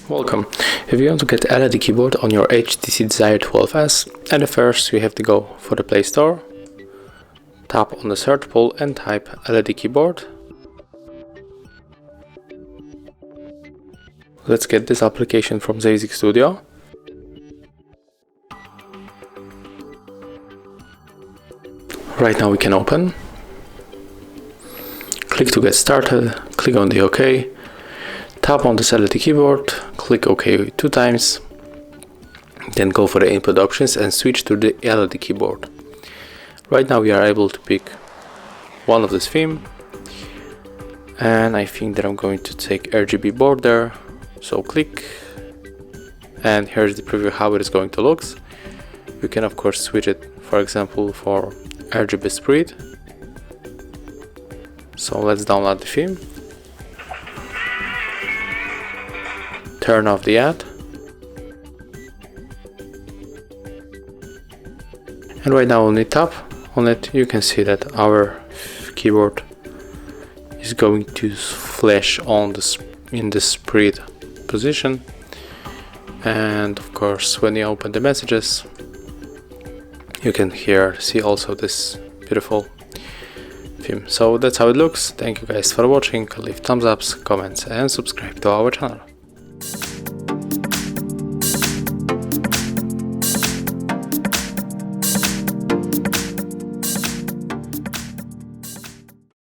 Welcome. If you want to get LED keyboard on your HTC Desire 12S, at first you have to go for the Play Store, tap on the search pool and type LED keyboard. Let's get this application from Basic Studio. Right now we can open. Click to get started, click on the OK. Tap on this LED keyboard, click OK 2 times, then go for the input options and switch to the LED keyboard. Right now we are able to pick one of this theme, and I think that I'm going to take RGB border, so click, and here's the preview how it is going to look. You can of course switch it, for example, for RGB spread. So let's download the theme. Turn off the ad, and right now when we tap on it, you can see that our keyboard is going to flash on in the spread position, and of course when you open the messages, you can see also this beautiful theme. So that's how it looks. Thank you guys for watching. Leave thumbs ups, comments and subscribe to our channel.